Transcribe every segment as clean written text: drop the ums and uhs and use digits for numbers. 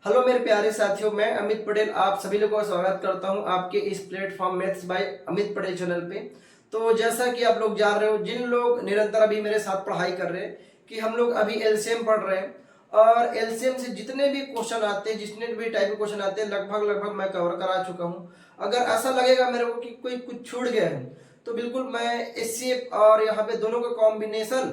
Hello मेरे प्यारे साथियों, मैं अमित पटेल आप सभी लोगों का स्वागत करता हूं आपके इस platform maths by Amit Patel channel पे। तो जैसा कि आप लोग जान रहे हो, जिन लोग निरंतर अभी मेरे साथ पढ़ाई कर रहे हैं कि हम लोग अभी एलसीएम पढ़ रहे हैं और एलसीएम से जितने भी क्वेश्चन आते हैं, जितने भी टाइप के क्वेश्चन आते हैं, लगभग मैं कवर करा चुका हूँ। अगर ऐसा लगेगा मेरे को कि कोई कुछ छूट गया है तो बिल्कुल मैं एचसीएफ और यहाँ पे दोनों का कॉम्बिनेशन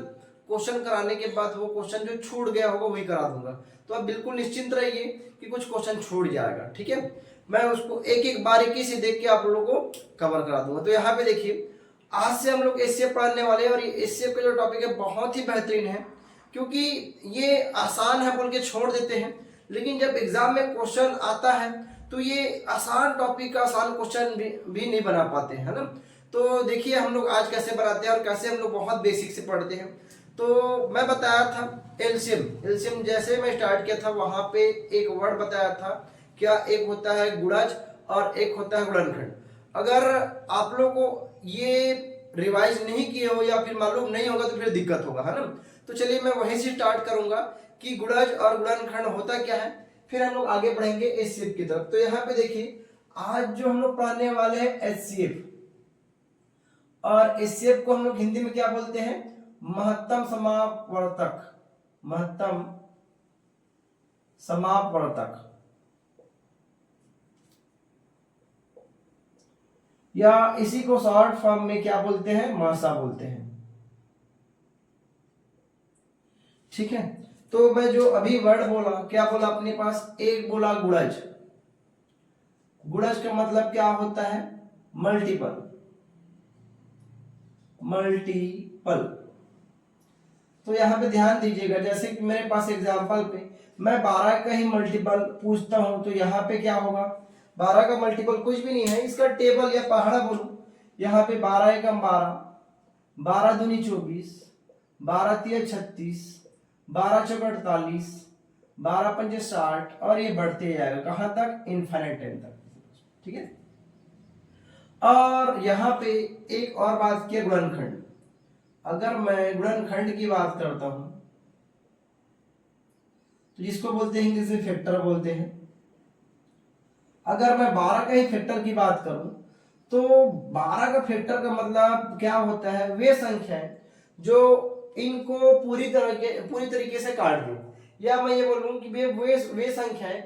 क्वेश्चन कराने के बाद वो क्वेश्चन जो छूट गया होगा वही करा दूंगा। तो आप बिल्कुल निश्चिंत रहिए कि कुछ क्वेश्चन छूट जाएगा, ठीक है। मैं उसको एक एक बारीकी से देख के आप लोगों को कवर करा दूंगा। तो यहाँ पे देखिए, आज से हम लोग एचसीएफ पढ़ने वाले हैं और ये एचसीएफ का जो टॉपिक है बहुत ही बेहतरीन है, क्योंकि ये आसान है बोल के छोड़ देते हैं, लेकिन जब एग्जाम में क्वेश्चन आता है तो ये आसान टॉपिक का आसान क्वेश्चन भी नहीं बना पाते हैं, है ना। तो देखिए हम लोग आज कैसे बनाते हैं और कैसे हम लोग बहुत बेसिक से पढ़ते हैं। तो मैं बताया था एलसीएम, एलसीएम जैसे मैं स्टार्ट किया था वहां पे एक वर्ड बताया था, क्या एक होता है गुणज और एक होता है गुणनखंड। अगर आप लोगों को ये रिवाइज नहीं किए हो या फिर मालूम नहीं होगा तो फिर दिक्कत होगा, है ना। तो चलिए मैं वहीं से स्टार्ट करूंगा कि गुणज और गुणनखंड होता क्या है, फिर हम लोग आगे बढ़ेंगे एचसीएफ की तरफ। तो यहाँ पे देखिए, आज जो हम लोग पढ़ने वाले हैं एचसीएफ, और एचसीएफ को हम लोग हिंदी में क्या बोलते हैं, महत्तम समापवर्तक, महत्तम समापवर्तक, या इसी को शॉर्ट फॉर्म में क्या बोलते हैं, मासा बोलते हैं, ठीक है। तो मैं जो अभी वर्ड बोला, क्या बोला अपने पास, एक बोला गुणज। गुणज का मतलब क्या होता है, मल्टीपल, मल्टीपल। तो यहाँ पे ध्यान दीजिएगा, जैसे कि मेरे पास एग्जांपल पे मैं 12 का ही मल्टीपल पूछता हूं तो यहाँ पे क्या होगा, 12 का मल्टीपल कुछ भी नहीं है, इसका टेबल या पहाड़ा बोलूं। यहाँ पे 12 एकम 12, 12 दूनी 24, 12 तिया 36, 12 चौक 48, 12 पंजे 60, और ये बढ़ते जाएगा कहां तक, इनफाइनाइट टाइम तक, ठीक है। और यहाँ पे एक और बात की, गुणनखंड। अगर मैं गुणनखंड की बात करता हूं तो जिसको बोलते हैं इंग्लिश में फैक्टर बोलते हैं। अगर मैं 12 का ही फैक्टर की बात करूं तो 12 का फैक्टर का मतलब क्या होता है, वे संख्याएं जो इनको पूरी तरीके से काट दूं, या मैं ये बोलूं कि वे संख्याएं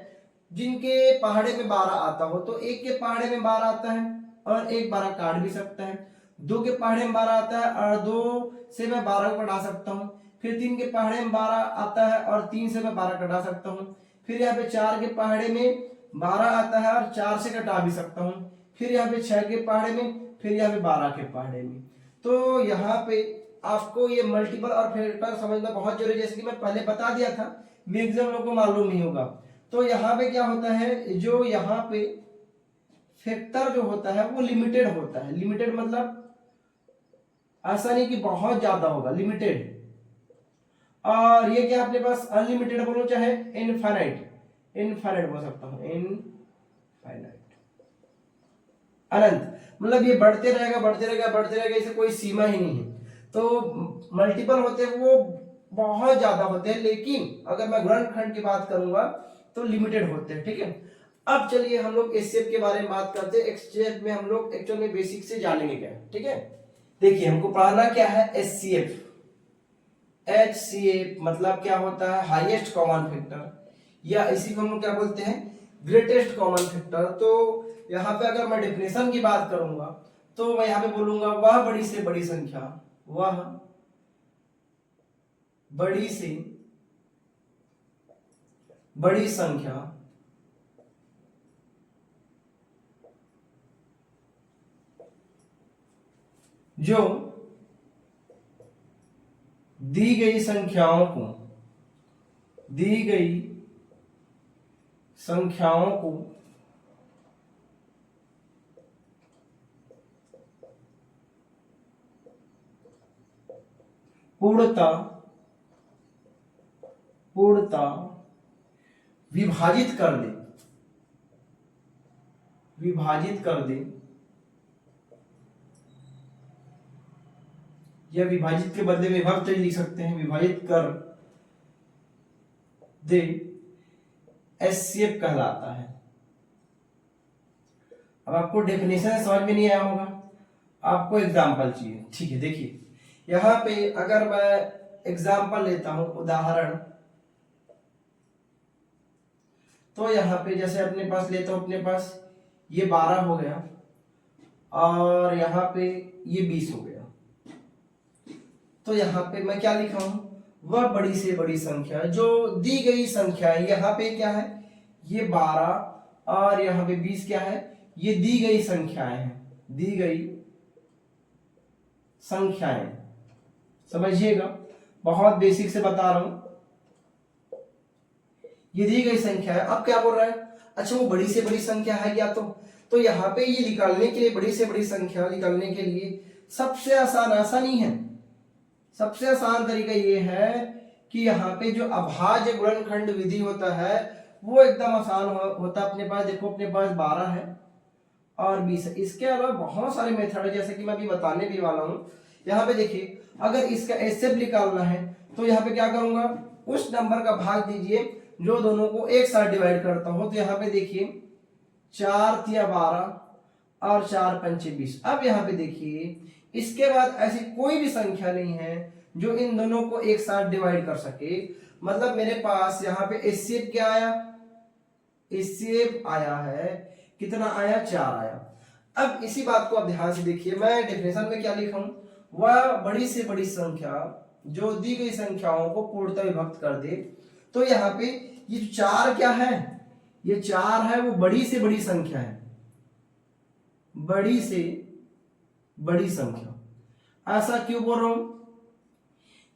जिनके पहाड़े में 12 आता हो। तो एक के पहाड़े में 12 आता है और एक 12 काट भी सकता है, दो के पहाड़े में 12 आता है और दो से मैं 12 को कटा सकता हूँ, फिर 3 के पहाड़े में 12 आता है और 3 से मैं 12 कटा सकता हूँ, फिर यहाँ पे 4 के पहाड़े में 12 आता है और 4 से कटा भी सकता हूँ, फिर यहाँ पे 6 के पहाड़े में, फिर यहाँ पे 12 के पहाड़े में। तो यहाँ पे आपको ये मल्टीपल और फैक्टर समझना बहुत जरूरी है, जैसे कि मैं पहले बता दिया था, मैक्सिमम लोगों को मालूम नहीं होगा। तो यहाँ पे क्या होता है, जो यहाँ पे फैक्टर जो होता है वो लिमिटेड होता है। लिमिटेड मतलब ऐसा नहीं कि बहुत ज्यादा होगा, लिमिटेड। और ये क्या अपने पास, अनलिमिटेड बोलो चाहे इनफाइनाइट, इनफाइनाइट बोल सकता हूं, इनफाइनाइट, अनंत। मतलब ये बढ़ते रहेगा बढ़ते रहेगा बढ़ते रहेगा, इसे कोई सीमा ही नहीं है। तो मल्टीपल होते हैं वो बहुत ज्यादा होते हैं, लेकिन अगर मैं गुणनखंड की बात करूंगा तो लिमिटेड होते हैं, ठीक है। अब चलिए हम लोग एचसीएफ के बारे में बात करते हैं। एचसीएफ में हम लोग एक्चुअल में बेसिक से जानेंगे क्या, ठीक है। देखिए हमको पढ़ना क्या है, एचसीएफ। एचसीएफ मतलब क्या होता है, हाईएस्ट कॉमन फैक्टर, या इसी को हम लोग क्या बोलते हैं, ग्रेटेस्ट कॉमन फैक्टर। तो यहाँ पे अगर मैं डेफिनेशन की बात करूंगा तो मैं यहाँ पे बोलूंगा वह बड़ी से बड़ी संख्या, वह बड़ी से बड़ी संख्या जो दी गई संख्याओं को पूर्णता विभाजित कर दे, या विभाजित के बदले में विभक्त लिख सकते हैं, विभाजित कर दे एचसीएफ कहलाता है। अब आपको डेफिनेशन समझ में नहीं आया होगा, आपको एग्जाम्पल चाहिए। ठीक है, देखिए यहां पे अगर मैं एग्जाम्पल लेता हूं, उदाहरण, तो यहाँ पे जैसे अपने पास लेता हूं, अपने पास ये 12 हो गया और यहाँ पे ये 20 हो गया। तो यहाँ पे मैं क्या लिखा हूं, वह बड़ी से बड़ी संख्या जो दी गई संख्या है। यहाँ पे क्या है, ये 12 और यहाँ पे 20 क्या है, ये दी गई संख्याएं हैं, दी गई संख्याएं। समझिएगा, बहुत बेसिक से बता रहा हूं, ये दी गई संख्या है। अब क्या बोल रहा है, अच्छा वो बड़ी से बड़ी संख्या है क्या, तो यहाँ पे ये निकालने के लिए, बड़ी से बड़ी संख्या निकालने के लिए सबसे आसानी है, सबसे आसान तरीका ये है कि यहाँ पे जो अभाज्य गुणनखंड विधि होता है वो एकदम आसान होता है। अपने पास देखो, अपने पास 12 है और 20 है। इसके अलावा बहुत सारे मेथड है, जैसे कि मैं अभी बताने भी वाला हूँ। यहाँ पे देखिए, अगर इसका एचसीएफ निकालना है तो यहाँ पे क्या करूंगा, उस नंबर का भाग दीजिए जो दोनों को एक साथ डिवाइड करता हूं। तो यहाँ पे देखिए 4 तिया 12 और 4 पंचे 20। अब यहाँ पे देखिए, इसके बाद ऐसी कोई भी संख्या नहीं है जो इन दोनों को एक साथ डिवाइड कर सके। मतलब मेरे पास यहाँ पे एचसीएफ क्या आया, एचसीएफ आया है, कितना आया, 4 आया। अब इसी बात को आप ध्यान से देखिए, मैं डेफिनेशन में क्या लिखा हूं, वह बड़ी से बड़ी संख्या जो दी गई संख्याओं को पूर्णतः विभक्त कर दे। तो यहाँ पे ये 4 क्या है, ये 4 है, वो बड़ी से बड़ी संख्या है, बड़ी से बड़ी संख्या। ऐसा क्यों बोल रहा हूं,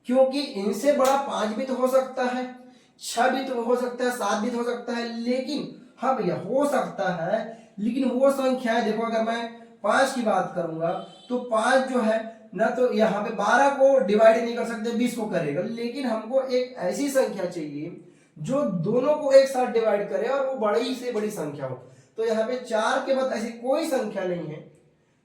क्योंकि इनसे बड़ा 5 भी तो हो सकता है, 6 भी तो हो सकता है, 7 भी तो हो सकता है, लेकिन हाँ भैया हो सकता है, लेकिन वो संख्या है, देखो अगर मैं 5 की बात करूंगा तो 5 जो है ना, तो यहाँ पे 12 को डिवाइड नहीं कर सकते, 20 को करेगा, लेकिन हमको एक ऐसी संख्या चाहिए जो दोनों को एक साथ डिवाइड करे और वो बड़ी से बड़ी संख्या हो। तो यहाँ पे 4 के बाद ऐसी कोई संख्या नहीं है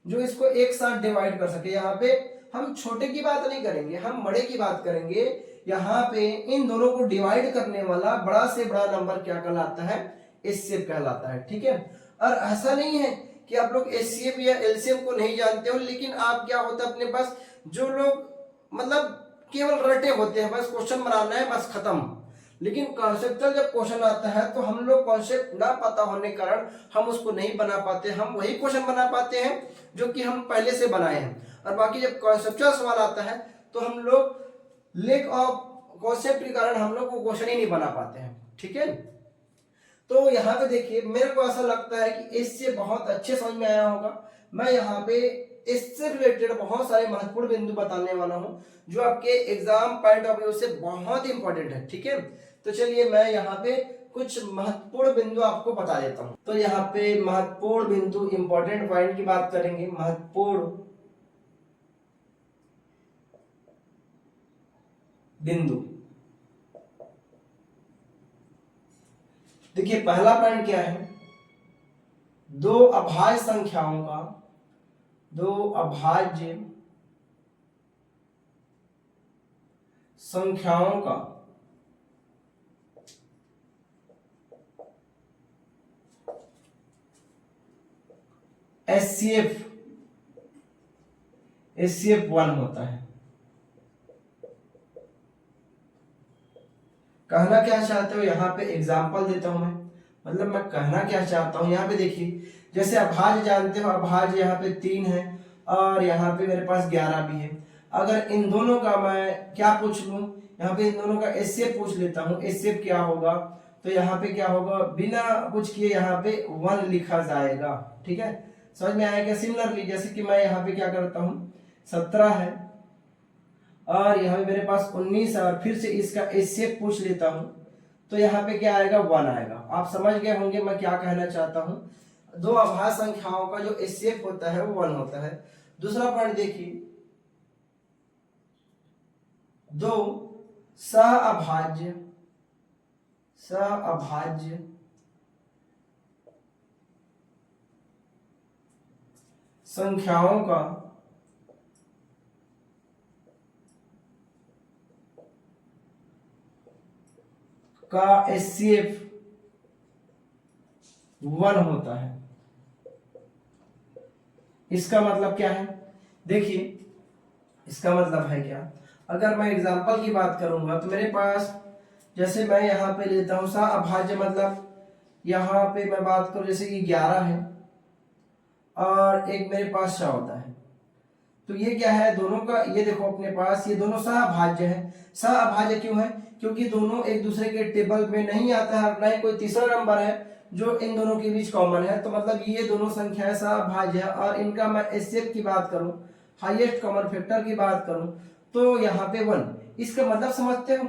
जो इसको एक साथ डिवाइड कर सके। यहाँ पे हम छोटे की बात नहीं करेंगे, हम बड़े की बात करेंगे। यहाँ पे इन दोनों को डिवाइड करने वाला बड़ा से बड़ा नंबर क्या कहलाता है, एचसीएफ कहलाता है। ठीक है, और ऐसा नहीं है कि आप लोग एचसीएफ या एलसीएम को नहीं जानते हो, लेकिन आप क्या होता है अपने पास, जो लोग मतलब केवल रटे होते हैं, बस क्वेश्चन बनाना है बस खत्म। लेकिन कॉन्सेप्चुअल जब क्वेश्चन आता है तो हम लोग कॉन्सेप्ट ना पता होने के कारण हम उसको नहीं बना पाते, हम वही क्वेश्चन बना पाते हैं जो कि हम पहले से बनाए हैं। और बाकी जब कॉन्सेप्चुअल सवाल आता है तो हम लोग लेक ऑफ कॉन्सेप्ट के कारण हम लोग वो क्वेश्चन ही नहीं बना पाते हैं। ठीक है, तो यहाँ पे देखिए, मेरे को ऐसा लगता है कि इससे बहुत अच्छे समझ में आया होगा। मैं यहाँ पे इससे रिलेटेड बहुत सारे महत्वपूर्ण बिंदु बताने वाला हूं जो आपके एग्जाम पॉइंट ऑफ व्यू से बहुत इंपॉर्टेंट है। ठीक है, तो चलिए मैं यहाँ पे कुछ महत्वपूर्ण बिंदु आपको बता देता हूं। तो यहाँ पे महत्वपूर्ण बिंदु, इंपॉर्टेंट पॉइंट की बात करेंगे। महत्वपूर्ण बिंदु, देखिए पहला पॉइंट क्या है, दो अभाज्य संख्याओं का, दो अभाज्य संख्याओं का एचसीएफ 1 होता है। कहना क्या चाहते हो, यहाँ पे एग्जाम्पल देता हूं मैं, मतलब मैं कहना क्या चाहता हूं। यहाँ पे देखिए, जैसे अभाज्य जानते हो, अभाज्य यहाँ पे 3 है और यहाँ पे मेरे पास 11 भी है। अगर इन दोनों का मैं क्या पूछ लूं, यहाँ पे इन दोनों का एचसीएफ पूछ लेता हूँ, एचसीएफ क्या होगा, तो यहाँ पे क्या होगा, बिना कुछ किए यहाँ पे 1 लिखा जाएगा। ठीक है, समझ में आएगा। सिमिलरली जैसे कि मैं यहाँ पे क्या करता हूँ, 17 है और यहाँ पे मेरे पास 19 है और फिर से इसका एचसीएफ पूछ लेता हूं, तो यहाँ पे क्या आएगा, 1 आएगा। आप समझ गए होंगे मैं क्या कहना चाहता हूं। दो अभाज्य संख्याओं का जो एचसीएफ होता है वो 1 होता है। दूसरा पॉइंट देखिए, दो सहअभाज्य संख्याओं का एचसीएफ 1 होता है। इसका मतलब क्या है, देखिए इसका मतलब है क्या, अगर मैं एग्जांपल की बात करूंगा तो मेरे पास, जैसे मैं यहाँ पे लेता हूँ सा अभाज्य, मतलब यहाँ पे मैं बात करूँ जैसे कि 11 है और एक मेरे पास 6 होता है, तो ये क्या है दोनों का, ये देखो अपने पास ये दोनों सहअभाज्य है। सहअभाज्य क्यों है, क्योंकि दोनों एक दूसरे के टेबल में नहीं आता है, ना ही कोई तीसरा नंबर है जो इन दोनों के बीच कॉमन है, तो मतलब ये दोनों संख्याएं सहअभाज्य है। और इनका मैं एचसीएफ की बात करूं, हाईएस्ट कॉमन फैक्टर की बात करूं, तो यहाँ पे 1। इसका मतलब समझते हो,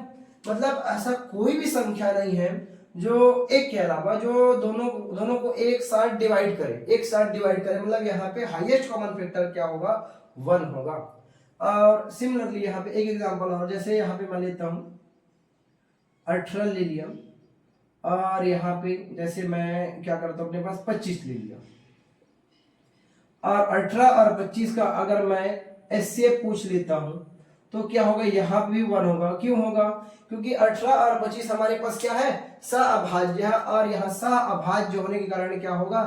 मतलब ऐसा कोई भी संख्या नहीं है जो एक के अलावा जो दोनों दोनों को एक साथ डिवाइड करे, एक साथ डिवाइड करे, मतलब यहाँ पे हाईएस्ट कॉमन फैक्टर क्या होगा, 1 होगा। और सिमिलरली यहाँ पे एक एग्जांपल और, जैसे यहाँ पे मैं लेता हूँ 18 ले लिया और यहाँ पे जैसे मैं क्या करता हूँ अपने पास 25 ले लिया, और 18 और 25 का अगर मैं एचसीएफ पूछ लेता हूँ तो क्या होगा, यहाँ पे भी 1 होगा। क्यों होगा, क्योंकि 18 और 25 हमारे पास क्या है, सहअभाज्य है, और यहाँ सहअभाज्य होने के कारण क्या होगा,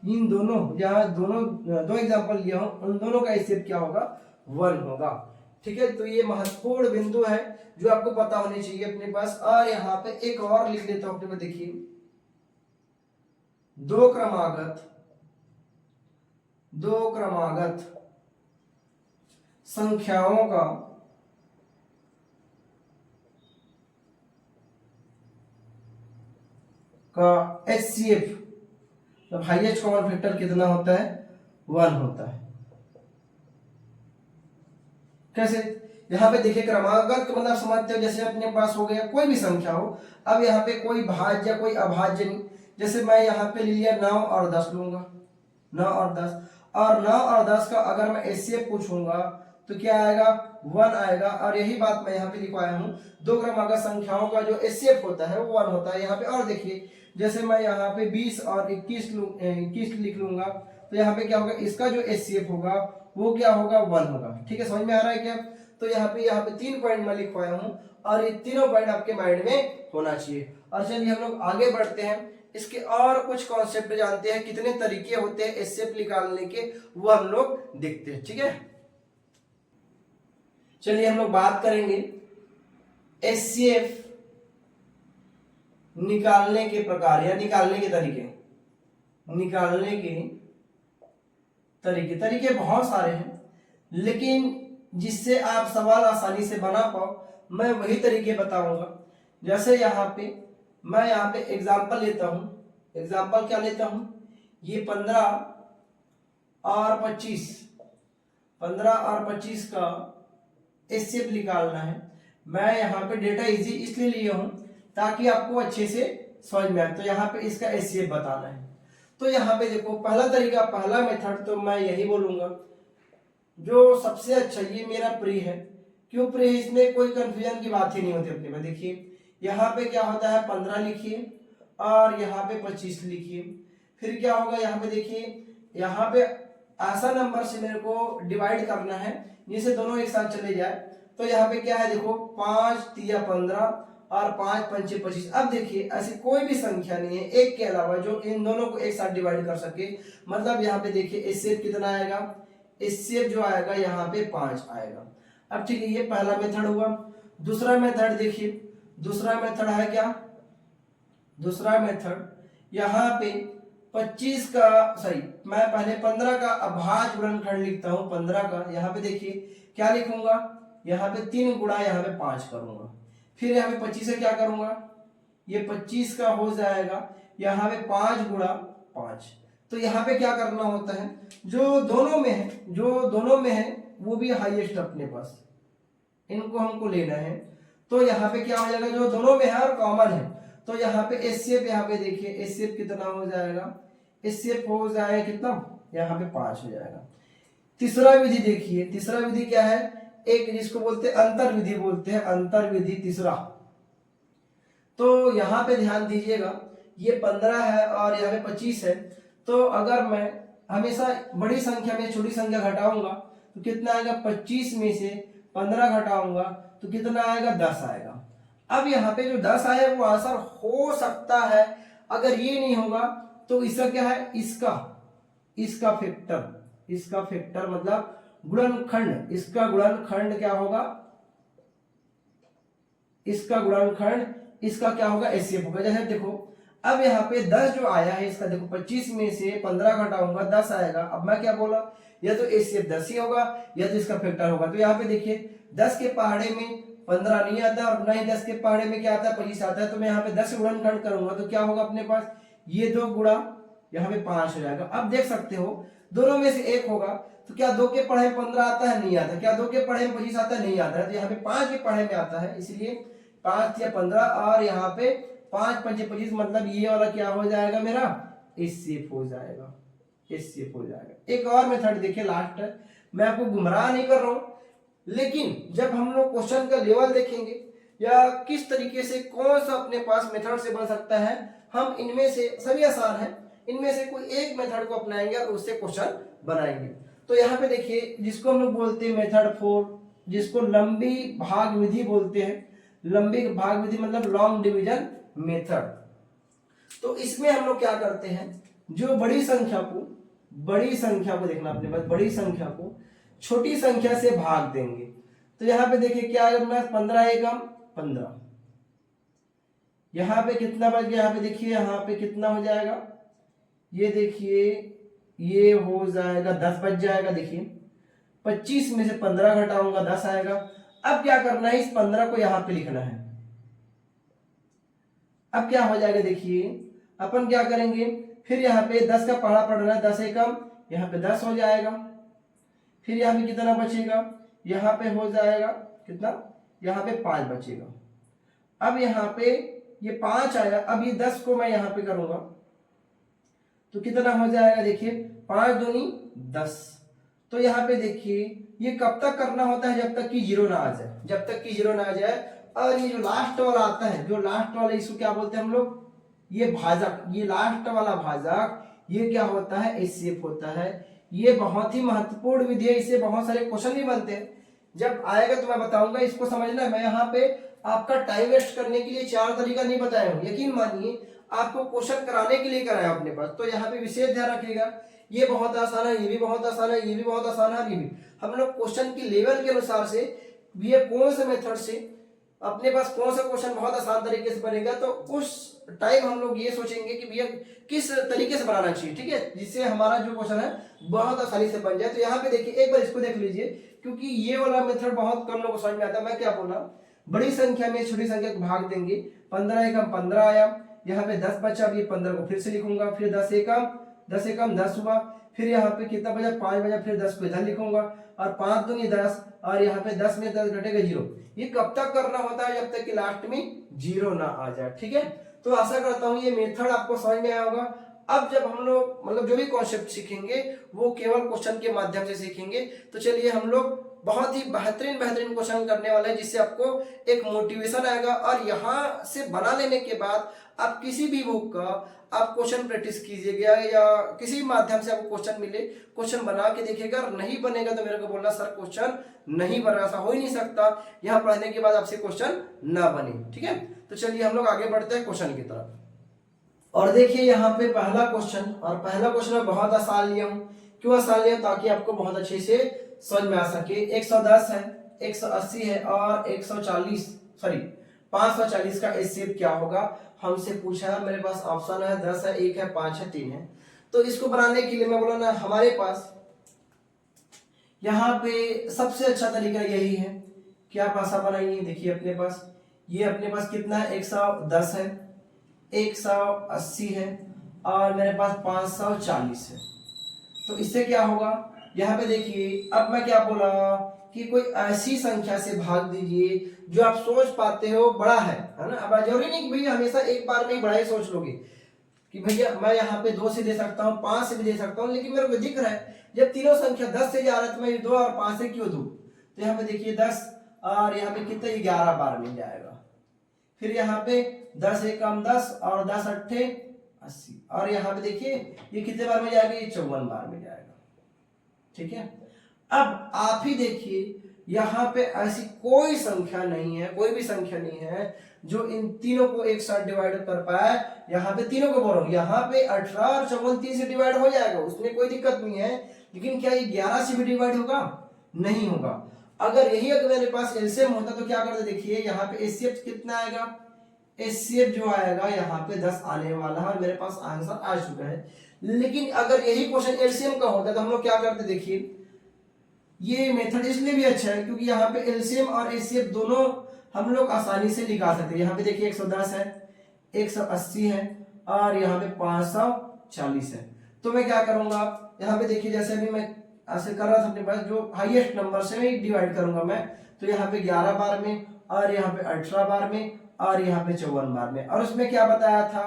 इन दोनों, यहाँ दोनों दो एग्जांपल लिया हूं, उन दोनों का एचसीएफ क्या होगा, 1 होगा। ठीक है, तो ये महत्वपूर्ण बिंदु है जो आपको पता होनी चाहिए अपने पास। और यहाँ पे एक और लिख देता हूं अपने पास, देखिए दो क्रमागत संख्याओं का एचसीएफ, तो हाईएस्ट कॉमन फैक्टर कितना होता है, 1 होता है। कैसे, यहाँ पे देखिए क्रमागत मतलब समझते हो, जैसे अपने पास हो गया कोई भी संख्या हो, अब यहाँ पे कोई भाज्य कोई अभाज्य नहीं, जैसे मैं यहाँ पे ले लिया 9 और 10 लूंगा, 9 और 10, और 9 और 10 का अगर मैं एचसीएफ पूछूंगा तो क्या आएगा, 1 आएगा। और यही बात मैं यहाँ पे लिखवाया हूँ, दो क्रमागत संख्याओं का जो एचसीएफ होता है वो 1 होता है यहाँ पे। और देखिए जैसे मैं यहाँ पे 20 और 21 लिख लूंगा, तो यहाँ पे क्या होगा, इसका जो एचसीएफ होगा वो क्या होगा, 1 होगा। ठीक है, समझ में आ रहा है क्या, तो यहाँ पे 3 पॉइंट मैं लिखवाया हूँ, और ये तीनों पॉइंट आपके माइंड में होना चाहिए। और चलिए हम लोग आगे बढ़ते हैं, इसके और कुछ कॉन्सेप्ट जानते हैं, कितने तरीके होते हैं एचसीएफ निकालने के, वो हम लोग देखते हैं। ठीक है, चलिए हम लोग बात करेंगे एचसीएफ निकालने के प्रकार या निकालने के तरीके बहुत सारे हैं, लेकिन जिससे आप सवाल आसानी से बना पाओ मैं वही तरीके बताऊंगा। जैसे यहाँ पे मैं यहाँ पे एग्जाम्पल लेता हूँ, एग्जाम्पल क्या लेता हूँ, ये 15 और 25 का एचसीएफ निकालना है। मैं यहाँ पे डेटा इजी इसलिए लिया हूँ ताकि आपको अच्छे से समझ में आए, तो यहाँ पे इसका एचसीएफ बताना है। तो यहाँ पे देखो पहला तरीका, पहला मेथड तो मैं यही बोलूंगा जो सबसे अच्छा, ये मेरा प्री है। क्यों प्री है, इसमें कोई कंफ्यूजन की बात ही नहीं होती अपने में। देखिए यहाँ पे क्या होता है, 15 लिखिए और यहाँ पे 25 लिखिए, फिर क्या होगा यहाँ पे देखिए, यहाँ पे ऐसा नंबर से मेरे को डिवाइड करना है जिसे दोनों एक साथ चले जाए। तो यहाँ पे क्या है देखो, 5 3 15 और 5 5 6 25। अब देखिए ऐसी कोई भी संख्या नहीं है एक के अलावा जो इन दोनों को एक साथ डिवाइड कर सके। मतलब यहाँ पे देखिए एचसीएफ कितना आएगा, एचसीएफ जो आएगा यहाँ पे 5 आएगा। अब ठीक है, ये पहला मेथड हुआ। दूसरा मेथड देखिए, दूसरा मेथड है क्या, दूसरा मेथड यहाँ पे 25 का, सॉरी मैं पहले 15 का अभाज्य गुणनखंड लिखता हूँ। 15 का यहाँ पे देखिए क्या लिखूंगा, यहाँ पे 3 गुणा यहाँ पे 5 करूंगा, फिर यहाँ पे 25 से क्या करूंगा, ये 25 का हो जाएगा यहाँ पे 5 गुणा 5। तो यहाँ पे क्या करना होता है, जो दोनों में है वो भी हाईएस्ट अपने पास, इनको हमको लेना है। तो यहाँ पे क्या हो जाएगा, जो दोनों में है और कॉमन है, तो यहाँ पे एचसीएफ, यहाँ पे देखिए एचसीएफ कितना हो जाएगा, एचसीएफ हो जाएगा कितना, यहाँ पे 5 हो जाएगा। तीसरा विधि देखिए, तीसरा विधि क्या है, एक जिसको बोलते हैं अंतर विधि बोलते हैं, अंतर विधि तीसरा। तो यहाँ पे ध्यान दीजिएगा, ये 15 है और यहाँ पे 25 है, तो अगर मैं हमेशा बड़ी संख्या में छोटी संख्या घटाऊंगा तो कितना आएगा, 25 में से 15 घटाऊंगा तो कितना आएगा, 10 आएगा। अब यहाँ पे जो 10 आया वो आंसर हो सकता है, अगर ये नहीं होगा तो इसका क्या है, इसका फैक्टर मतलब गुणनखंड, इसका गुणनखंड क्या होगा, इसका गुणनखंड इसका क्या होगा, एचसीएफ होगा। जैसे देखो अब यहाँ पे 10 जो आया है इसका, देखो 25 में से 15 घटाऊंगा 10 आएगा। अब मैं क्या बोला, या तो एचसीएफ 10 ही होगा या तो इसका फैक्टर होगा। तो यहाँ पे देखिए 10 के पहाड़े में 15 नहीं आता और न ही 10 के पहाड़े में क्या आता है, 25 आता है। तो मैं यहाँ पे 10 से गुणनखंड करूंगा तो क्या होगा अपने पास, ये 2 गुणा यहाँ पे 5 हो जाएगा। अब देख सकते हो दोनों में से एक होगा, तो क्या 2 के पढ़े में 15 आता है, नहीं आता। क्या 2 के पढ़े में 25 आता है, नहीं आता है। तो यहाँ पे 5 के पढ़े में आता है, इसलिए 5 या 15 और यहाँ पे 5 5 25 मतलब ये वाला क्या हो जाएगा मेरा, एचसीएफ हो जाएगा, एचसीएफ हो जाएगा। एक और मेथड देखिए लास्ट है, मैं आपको गुमराह नहीं कर रहा हूं, लेकिन जब हम लोग क्वेश्चन का लेवल देखेंगे या किस तरीके से कौन सा अपने पास मेथड से बन सकता है, हम इनमें से सभी आसान है, इनमें से कोई एक मेथड को अपनाएंगे और उससे क्वेश्चन बनाएंगे। तो यहाँ पे देखिए जिसको हम लोग बोलते हैं मेथड 4, जिसको लंबी भाग विधि बोलते हैं, लंबी भाग विधि मतलब लॉन्ग डिवीजन मेथड। तो इसमें हम लोग क्या करते हैं, जो बड़ी संख्या को देखना अपने पास, बड़ी संख्या को छोटी संख्या से भाग देंगे। तो यहाँ पे देखिए क्या है, 15 एकम 15, यहाँ पे कितना बच गया, यहाँ पे देखिए यहाँ पे कितना हो जाएगा, ये देखिए ये हो जाएगा 10 बच जाएगा। देखिए 25 में से 15 घटाऊंगा 10 आएगा। अब क्या करना है, इस 15 को यहाँ पे लिखना है। अब क्या हो जाएगा, देखिए अपन क्या करेंगे, फिर यहाँ पे 10 का पहाड़ा पढ़ना है, 10 एकम यहाँ पे 10 हो जाएगा। फिर यहाँ पे कितना बचेगा, यहाँ पे हो जाएगा कितना, यहाँ पे 5 बचेगा। अब यहाँ पे ये 5 आया, अब ये 10 को मैं यहाँ पे करूंगा तो कितना हो जाएगा, देखिए 5 दूनी 10। तो यहाँ पे देखिए ये कब तक करना होता है, जब तक कि जीरो ना आ जाए, जब तक कि जीरो ना आ जाए। और ये जो लास्ट वाला आता है, जो लास्ट वाला इसको क्या बोलते हैं हम लोग, ये भाजक, ये लास्ट वाला भाजक ये क्या होता है, एचसीएफ होता है। ये बहुत ही महत्वपूर्ण विधि है, इससे बहुत सारे क्वेश्चन भी बनते हैं। जब आएगा तो मैं बताऊंगा, इसको समझना। मैं यहाँ पे आपका टाइम वेस्ट करने के लिए 4 तरीका नहीं बताया हूँ, यकीन मानिए आपको क्वेश्चन कराने के लिए कराया अपने पास। तो यहाँ पे विशेष ध्यान रखिएगा, ये बहुत आसान है, ये भी बहुत आसान है, ये भी बहुत आसान है, ये भी। हम लोग क्वेश्चन की लेवल के अनुसार से ये कौन से मेथड से अपने पास कौन सा क्वेश्चन बहुत आसान तरीके से बनेगा, तो उस टाइम हम लोग ये सोचेंगे कि भैया किस तरीके से बनाना चाहिए, ठीक है, जिससे हमारा जो क्वेश्चन है बहुत आसानी से बन जाए। तो यहाँ पे देखिए एक बार इसको देख लीजिए, क्योंकि ये वाला मेथड बहुत कम लोगों को समझ में आता है। मैं क्या बोला, बड़ी संख्या में छोटी संख्या को भाग देंगे, 15 एकम 15 आया, यहाँ पे 10 बचा, अब ये 15 को फिर से लिखूंगा, फिर 10 एकम 10 हुआ, फिर यहाँ पे कितना बचा, 5 बचा, फिर 10 को इधर लिखूंगा और 5 दूनी 10 और यहाँ पे 10 में 10 घटेगा 0। ये कब तक करना होता है, जब तक कि लास्ट में 0 ना आ जाए, ठीक है। तो आशा करता हूँ ये मेथड आपको समझ में आया होगा। अब जब हम लोग मतलब जो भी कॉन्सेप्ट सीखेंगे वो केवल क्वेश्चन के माध्यम से सीखेंगे। तो चलिए हम लोग बहुत ही बेहतरीन क्वेश्चन करने वाले हैं, जिससे आपको एक मोटिवेशन आएगा। और यहाँ से बना लेने के बाद आप किसी भी बुक का आप क्वेश्चन प्रैक्टिस कीजिएगा या किसी माध्यम से आपको क्वेश्चन मिले, क्वेश्चन बना के देखिएगा। नहीं बनेगा तो मेरे को बोलना सर क्वेश्चन नहीं बना, ऐसा हो ही नहीं सकता यहाँ पढ़ने के बाद आपसे क्वेश्चन ना बने, ठीक है। तो चलिए हम लोग आगे बढ़ते हैं क्वेश्चन की तरफ। और देखिए यहाँ पे पहला क्वेश्चन, और पहला क्वेश्चन मैं बहुत आसान लिया हूँ। क्यों आसान लिया, ताकि आपको बहुत अच्छे से समझ में आ सके। 110 है, 180 है और 540 का एचसीएफ क्या होगा हमसे पूछा है। मेरे पास ऑप्शन है 10 है, 1 है, 5 है, 3 है। तो इसको बनाने के लिए मैं बोला ना, हमारे पास यहाँ पे सबसे अच्छा तरीका यही है कि आप आशा बनाइए। देखिए अपने पास ये अपने पास कितना है, 110 है, 180 है और मेरे पास 540 है। तो इससे क्या होगा, यहाँ पे देखिए अब मैं क्या बोला कि कोई ऐसी संख्या से भाग दीजिए जो आप सोच पाते हो बड़ा है ना। अब जरूरी नहीं कि भैया हमेशा एक बार में ही बड़ा ही सोच लोगे कि भैया मैं यहाँ पे 2 से दे सकता हूँ, 5 से भी दे सकता हूँ, लेकिन मेरे को दिख रहा है जब तीनों संख्या 10 से जा रहा है तो मैं 2 और 5 से क्यों दूं। तो यहाँ पे देखिए 10 और यहाँ पे कितना, 11 बार मिल जाएगा। फिर यहाँ पे 10 एकम 10 और 10 अट्ठे 80 और यहाँ पे देखिए ये कितने बार में जाएगा, ये 54 बार में जाएगा, ठीक है। अब आप ही देखिए यहाँ पे ऐसी कोई संख्या नहीं है, कोई भी संख्या नहीं है जो इन तीनों को एक साथ डिवाइड कर पाए। यहाँ पे तीनों को बोल रहा हूँ, यहाँ पे 18 और 54 3 से डिवाइड हो जाएगा, उसमें कोई दिक्कत नहीं है। लेकिन क्या ये 11 से भी डिवाइड होगा? नहीं होगा। अगर यही अगर मेरे पास एलसीएम होता तो क्या करते, देखिए यहाँ पे एचसीएफ कितना आएगा, एचसीएफ जो आएगा यहाँ पे 10 आने वाला है और मेरे पास आंसर आ चुका है। लेकिन अगर यही क्वेश्चन एलसीएम का होता तो हम लोग क्या करते, देखिए ये मेथड इसलिए भी अच्छा है क्योंकि यहाँ पे एलसीएम और एचसीएफ दोनों हम लोग आसानी से निकाल सकते हैं। यहाँ पे देखिए 110 है, 180 है और यहाँ पे 540 है। तो मैं क्या करूंगा, यहाँ पे देखिए जैसे अभी मैं ऐसे कर रहा था अपने पास, जो हाईएस्ट नंबर से मैं डिवाइड करूंगा मैं, तो यहाँ पे 11 बार में और यहाँ पे 18 बार में और यहाँ पे 54 बार में। और उसमें क्या बताया था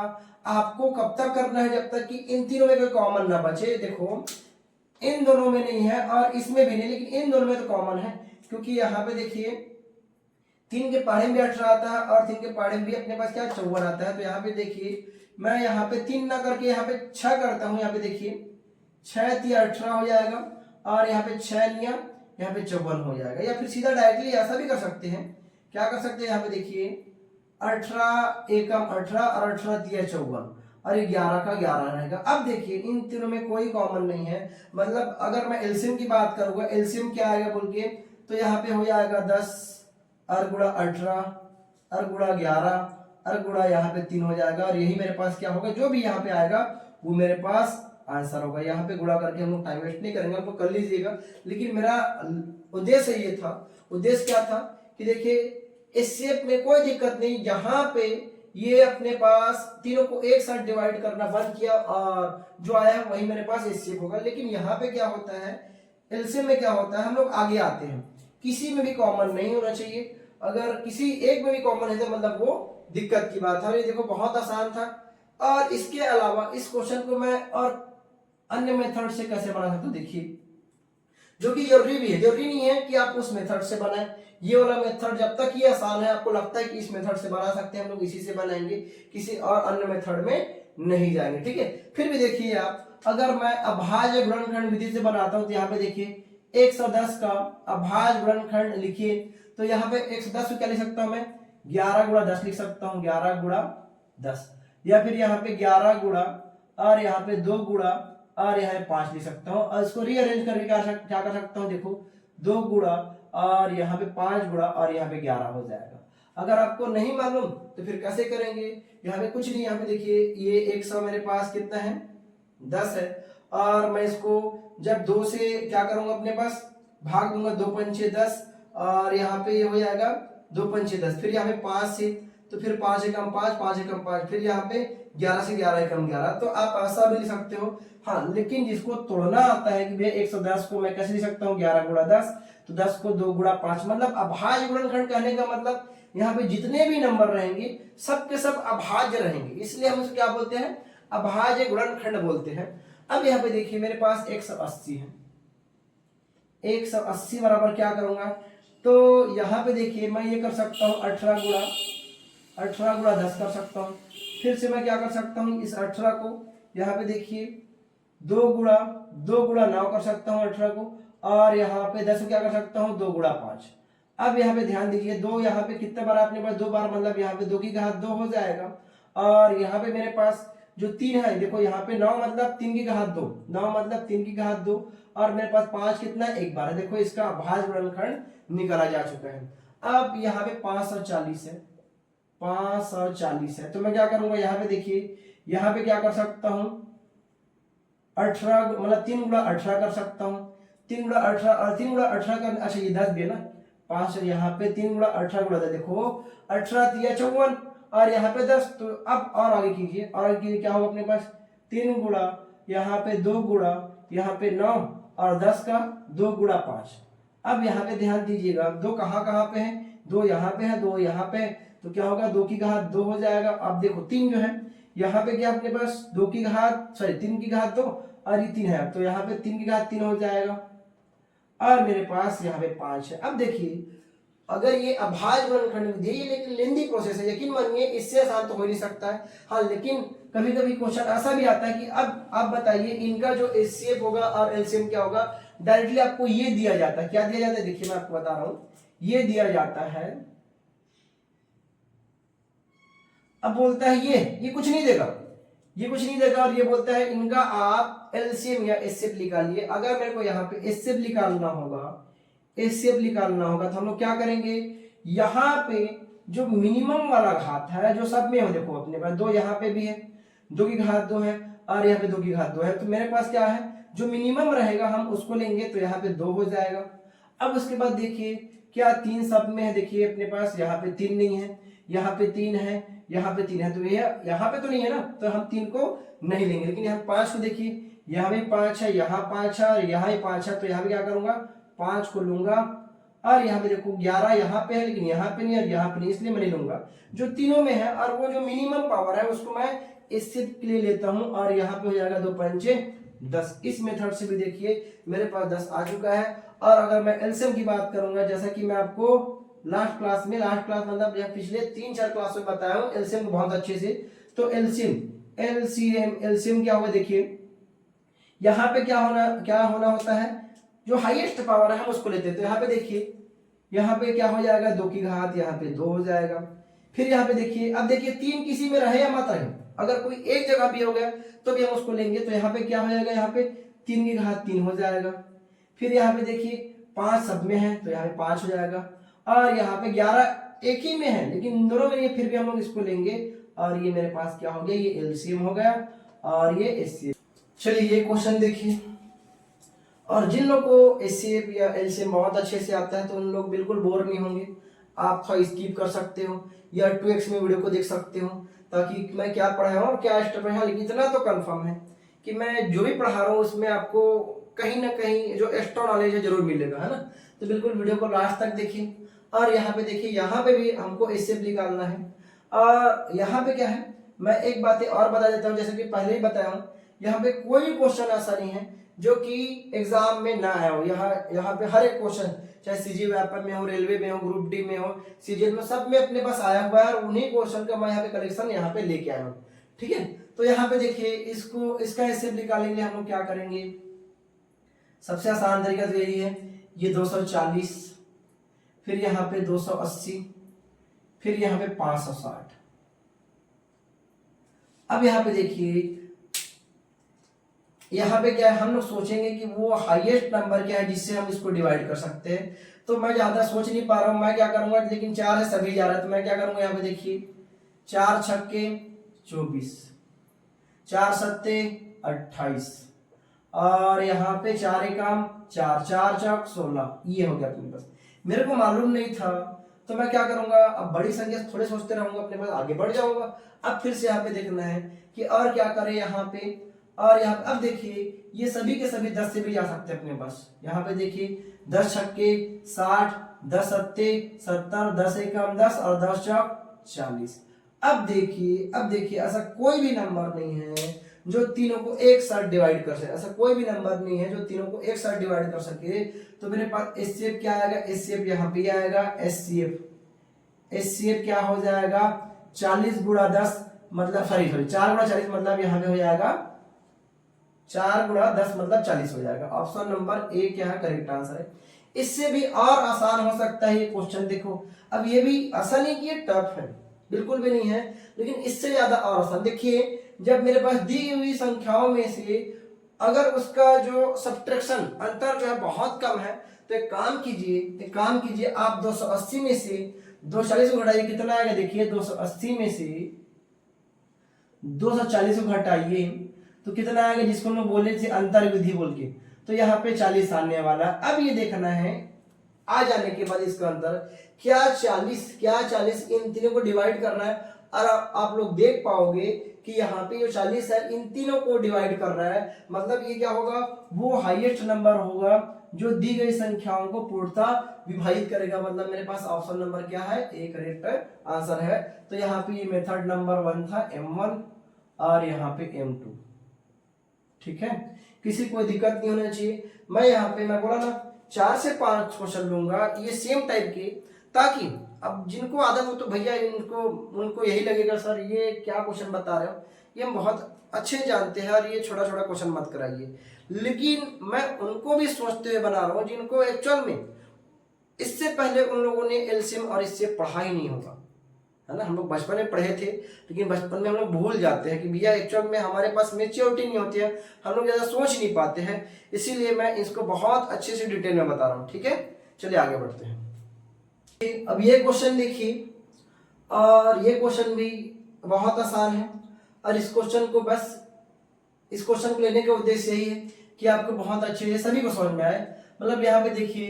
आपको, कब तक करना है, जब तक कि इन तीनों में कोई कॉमन ना बचे। देखो इन दोनों में नहीं है और इसमें भी नहीं, लेकिन इन दोनों में तो कॉमन है, क्योंकि यहाँ पे देखिए 3 के पहाड़े में भी 18 आता है और 3 के पहाड़े में भी अपने पास क्या 54 आता है। तो यहाँ पे देखिए मैं यहाँ पे 3 ना करके यहाँ पे 6 करता हूँ। यहाँ पे देखिए 6 3 18 हो जाएगा और यहाँ पे 6 लिया, यहाँ पे 54 हो जाएगा। या फिर सीधा डायरेक्टली ऐसा भी कर सकते हैं, क्या कर सकते हैं, यहाँ पे देखिए 18 एकम 18 और 18 3 54 और ये 11 का 11 रहेगा। अब देखिए इन तीनों में कोई कॉमन नहीं है, मतलब अगर मैं एलसीएम की बात करूंगा, एलसीएम क्या आएगा बोल के, तो यहाँ पे हो जाएगा 10 और गुणा 18 और गुणा 11 और गुणा यहाँ पे 3 हो जाएगा और यही मेरे पास क्या होगा, जो भी यहाँ पे आएगा वो मेरे पास आंसर होगा। यहाँ पे गुणा करके हम लोग टाइम वेस्ट नहीं करेंगे, आपको कर लीजिएगा। लेकिन मेरा उद्देश्य ये था, उद्देश्य क्या था कि देखिए इस शेप में कोई दिक्कत नहीं, यहाँ पे ये अपने पास तीनों को एक साथ डिवाइड करना बंद किया और जो आया है वही मेरे पास एस शेप होगा। लेकिन यहाँ पे क्या होता है, एलसीएम में क्या होता है, हम लोग आगे आते हैं, किसी में भी कॉमन नहीं होना चाहिए। अगर किसी एक में भी कॉमन है तो मतलब वो दिक्कत की बात है। और ये देखो बहुत आसान था। और इसके अलावा इस क्वेश्चन को मैं और अन्य मेथड से कैसे बना सकता हूं, देखिए जो कि जरूरी भी है, जरूरी नहीं है कि आप उस मेथड से बनाएं। ये वाला मेथड जब तक ये आसान है, आपको लगता है कि इस मेथड से बना सकते हैं, हम लोग इसी से बनाएंगे, किसी और अन्य मेथड में नहीं जाएंगे, ठीक है। फिर भी देखिए आप, अगर मैं अभाज्य गुणनखंड विधि से बनाता हूं तो यहाँ पे देखिए 110 का अभाज्य गुणनखंड लिखिए, तो यहाँ पे 110 को क्या लिख सकता हूं मैं, 11 गुणा 10 लिख सकता हूँ, 11 गुणा 10। या फिर यहाँ पे 11 गुणा और यहाँ पे 2 गुणा और यहाँ 5 लिख सकता हूँ। और इसको रीअरेंज करके क्या कर सकता हूँ, देखो 2 गुणा और यहाँ पे 5 गुणा और यहाँ पे 11 हो जाएगा। अगर आपको नहीं मालूम तो फिर कैसे करेंगे, यहाँ पे कुछ नहीं, यहाँ पे देखिए ये 100 मेरे पास कितना है, 10 है। और मैं इसको जब 2 से क्या करूंगा, अपने पास भाग दूंगा, 2 पंचे 10 और यहाँ पे ये हो जाएगा 2 पंचे 10। फिर यहाँ पे 5 से, तो फिर 5 एकम 5, 5 एकम 5, फिर यहाँ पे 11 से 11 एकम 11। तो आप ऐसा भी लिख सकते हो। हाँ, लेकिन जिसको तोड़ना आता है कि भैया 110 को मैं कैसे लिख सकता हूँ, 11 गुणा 10, तो 10 को 2 गुणा 5, मतलब अभाज्य गुणनखंड कहने का मतलब यहाँ पे जितने भी नंबर रहेंगे सब के सब अभाज्य रहेंगे, इसलिए हम उसे क्या बोलते हैं, अभाज्य गुणनखंड बोलते हैं। अब यहाँ पे देखिए मेरे पास 180 है, 180 बराबर क्या करूंगा, तो यहाँ पे देखिए मैं ये कर सकता हूँ 18 गुणा 10 कर सकता हूँ। फिर से मैं क्या कर सकता हूँ, इस 18 को यहाँ पे देखिए 2 गुणा 9 कर सकता हूँ 18 को, और यहाँ पे 10 को क्या कर सकता हूँ, 2 गुणा 5। अब यहाँ पे ध्यान दीजिए, 2 यहाँ पे कितने बार अपने पास, 2 बार, मतलब यहाँ पे 2 की घात 2 हो जाएगा। और यहाँ पे मेरे पास जो 3 है, देखो यहाँ पे 9 मतलब 3 की घात 2, 9 मतलब 3 की घात 2, और मेरे पास 5 कितना, एक बार है। देखो इसका अभाज्य गुणनखंड निकाला जा चुका है। अब यहाँ पे 540 है, 540 है, तो मैं क्या करूंगा, यहाँ पे देखिए यहाँ पे क्या कर सकता हूँ, 18 मतलब 3 गुणा 18 कर सकता हूँ, 3 गुणा 18 और 3 गुणा 18 का, अच्छा ये 10 भी है ना, 5 यहाँ पे 3 गुणा 18 गुणा 10, देखो 18 3 54 और यहाँ पे 10। तो अब और आगे कीजिए, और आगे कीजिए क्या होगा अपने पास, 3 गुणा यहाँ पे 2 गुणा यहाँ पे 9 और 10 का 2 गुणा 5। अब यहाँ पे ध्यान दीजिएगा, 2 कहाँ कहाँ पे है, 2 यहाँ पे है, 2 यहाँ पे, तो क्या होगा, 2 की घात 2 हो जाएगा। अब देखो 3 जो है यहाँ पे क्या अपने पास 2 की घात 3 की घात 2 और ये 3 है, तो यहाँ पे 3 की घात 3 हो जाएगा और मेरे पास यहाँ पे 5 है। अब देखिए अगर ये अभाज्य गुणनखंड विधि है, लेकिन लेंदी प्रोसेस है, यकीन मानिए इससे आसान तो हो नहीं सकता है। हाँ, लेकिन कभी कभी क्वेश्चन ऐसा भी आता है कि अब आप बताइए इनका जो एचसीएफ होगा और एलसीएम क्या होगा, डायरेक्टली आपको ये दिया जाता है। क्या दिया जाता है, देखिए मैं आपको बता रहा हूं, ये दिया जाता है अब बोलता है ये कुछ नहीं देगा, ये कुछ नहीं देगा, और ये बोलता है इनका आप एलसीएम या एचसीएफ निकालिए। अगर मेरे को यहाँ पे एचसीएफ निकालना होगा, एचसीएफ निकालना होगा, तो हम लोग क्या करेंगे, यहाँ पे जो मिनिमम वाला घात है जो सब में हो, देखो अपने पास 2 यहाँ पे भी है, 2 की घात 2 है, और यहाँ पे 2 की घात 2 है, तो मेरे पास क्या है, जो मिनिमम रहेगा हम उसको लेंगे, तो यहाँ पे 2 हो जाएगा। अब उसके बाद देखिए क्या 3 सब में है, देखिए अपने पास यहाँ पे 3 नहीं है, यहाँ पे 3 है, यहाँ पे 3 है, तो ये यहाँ पे तो नहीं है ना, तो हम 3 को नहीं लेंगे। लेकिन यहाँ 5 को देखिए, यहाँ भी 5 है, यहाँ 5 है, और यहाँ भी 5 है, तो यहाँ पे क्या करूंगा, 5 को लूंगा। और यहाँ पे देखो 11 यहाँ पे है, लेकिन यहाँ पे नहीं और यहाँ पे नहीं, इसलिए मैं नहीं लूंगा, जो तीनों में है। और वो जो मिनिमम पावर है उसको मैं इससे के लिए लेता हूँ, और यहाँ पे हो जाएगा 2 पंचे 10। इस मेथड से भी देखिए मेरे पास 10 आ चुका है। और अगर मैं एलसीएम की बात करूंगा, जैसा कि मैं आपको लास्ट क्लास मतलब पिछले 3-4 क्लास में बताया हूँ एलसीएम को बहुत अच्छे से, तो एलसीएम क्या होगा, देखिए यहाँ पे क्या होना होता है, जो हाईएस्ट पावर है हम उसको लेते हैं। तो यहाँ पे देखिए, यहाँ पे क्या हो जाएगा, 2 की घात, यहाँ पे 2 हो जाएगा। फिर यहाँ पे देखिए, अब देखिए 3 किसी में रहे या मत रहे, अगर कोई एक जगह भी हो गया तो भी हम उसको लेंगे, तो यहाँ पे क्या हो जाएगा, यहाँ पे 3 की घात 3 हो जाएगा। फिर यहाँ पे देखिए 5 सब में है, तो यहाँ पे 5 हो जाएगा, और यहाँ पे 11 एक ही में है, लेकिन इन दोनों में ये फिर भी हम लोग इसको लेंगे, और ये मेरे पास क्या हो गया, ये एलसीएम हो गया और ये एचसीएफ। चलिए ये क्वेश्चन देखिए, और जिन लोग को एचसीएफ या एलसीएम बहुत अच्छे से आता है तो उन लोग बिल्कुल बोर नहीं होंगे, आप थोड़ा स्किप कर सकते हो या 2x में वीडियो को देख सकते हो, ताकि मैं क्या पढ़ाया हूँ और क्या स्टेप है। लेकिन इतना तो कंफर्म है कि मैं जो भी पढ़ा रहा हूँ उसमें आपको कहीं ना कहीं जो एक्स्ट्रा नॉलेज है जरूर मिलेगा, है ना। तो बिल्कुल वीडियो को लास्ट तक देखिए। और यहाँ पे देखिए, यहाँ पे भी हमको एचसीएफ निकालना है। और यहाँ पे क्या है, मैं एक बात और बता देता हूँ, जैसे कि पहले ही बताया हूँ, यहाँ पे कोई क्वेश्चन ऐसा नहीं है जो कि एग्जाम में ना आया हो। यहाँ पे हर एक क्वेश्चन, चाहे सीजी व्यापक में हो, रेलवे में हो, ग्रुप डी में हो, सीजीएल में, सब में अपने पास आया हुआ है, और उन्हीं क्वेश्चन का मैं यहाँ पे कलेक्शन यहाँ पे लेके आया हूँ। ठीक है, तो यहाँ पे देखिए इसका एचसीएफ निकालेंगे हम लोग, क्या करेंगे, सबसे आसान तरीका तो यही है, ये 240, फिर यहाँ पे 280, फिर यहाँ पे 560। अब यहाँ पे देखिए, यहाँ पे क्या है, हम लोग सोचेंगे कि वो हाईएस्ट नंबर क्या है जिससे हम इसको डिवाइड कर सकते हैं। तो मैं ज्यादा सोच नहीं पा रहा हूं, मैं क्या करूंगा, लेकिन 4 है, सभी जा रहा है, तो मैं क्या करूंगा, यहाँ पे देखिए 4 छक्के 24, 4 सत्ते 28, और यहाँ पे 4 एकाम 4, 4 चौक 16। ये हो गया अपने पास। मेरे को मालूम नहीं था, तो मैं क्या करूंगा, अब बड़ी संख्या थोड़े सोचते रहूंगा, अपने पास आगे बढ़ जाऊंगा। अब फिर से यहाँ पे देखना है कि और क्या करें यहाँ पे, और यहाँ अब देखिए ये सभी के सभी 10 से भी जा सकते हैं अपने पास। यहाँ पे देखिए 10 छक्के 60, 10 सत्ते 70, 10 एकम 10, और 10 चौक 40। अब देखिए ऐसा कोई भी नंबर नहीं है जो तीनों को एक साथ डिवाइड कर सके, ऐसा कोई भी नंबर नहीं है जो तीनों को एक साथ डिवाइड कर सके। तो मेरे पास एचसीएफ क्या आएगा, एचसीएफ यहाँ पे आएगा, एचसीएफ क्या हो जाएगा, 40 गुणा 10 मतलब 4 गुणा 40 मतलब यहाँ पे हो जाएगा 4 गुणा 10 मतलब 40 हो जाएगा। ऑप्शन नंबर ए क्या है, करेक्ट आंसर है। इससे भी और आसान हो सकता है ये क्वेश्चन। देखो अब ये भी ऐसा नहीं कि ये टफ है, बिल्कुल भी नहीं है, लेकिन इससे ज्यादा और आसान। देखिए जब मेरे पास दी हुई संख्याओं में से अगर उसका जो सब्ट्रैक्शन अंतर जो है बहुत कम है, तो एक काम कीजिए आप 280 में से 240 को घटाइए, कितना आएगा, देखिए 280 में से 240 को घटाइए तो कितना आएगा, जिसको हम लोग बोले थे अंतर विधि बोल के, तो यहाँ पे 40 आने वाला। अब ये देखना है आ जाने के बाद इसका अंतर क्या 40 इन तीनों को डिवाइड करना है, और आप लोग देख पाओगे कि यहाँ पे जो 40 है इन तीनों को डिवाइड कर रहा है, मतलब ये क्या होगा, वो हाईएस्ट नंबर होगा जो दी गई संख्याओं को पूर्णतः विभाजित करेगा। मतलब मेरे पास ऑप्शन नंबर क्या है, ए करेक्ट आंसर है। तो यहाँ पे ये मेथड नंबर 1 था, M1, और यहाँ पे M2। ठीक है, किसी कोई दिक्कत नहीं होना चाहिए। मैं बोला ना 4 से 5 क्वेश्चन लूंगा ये सेम टाइप के, ताकि अब जिनको आदत हो तो भैया उनको यही लगेगा सर ये क्या क्वेश्चन बता रहे हो, ये हम बहुत अच्छे जानते हैं और ये छोटा छोटा क्वेश्चन मत कराइए। लेकिन मैं उनको भी सोचते हुए बना रहा हूँ जिनको एक्चुअल में इससे पहले उन लोगों ने एलसीएम और इससे पढ़ा ही नहीं होगा, है ना। हम लोग बचपन में पढ़े थे, लेकिन बचपन में हम लोग भूल जाते हैं कि भैया एक्चुअल में हमारे पास मेच्योरिटी नहीं होती है, हम लोग ज़्यादा सोच नहीं पाते हैं। इसीलिए मैं इसको बहुत अच्छे से डिटेल में बता रहा हूँ, ठीक है। चलिए आगे बढ़ते हैं। अब ये क्वेश्चन देखिए, और ये क्वेश्चन भी बहुत आसान है, और इस क्वेश्चन को लेने का उद्देश्य यही है कि आपको बहुत अच्छे से सभी को समझ में आए। मतलब यहाँ पे देखिए,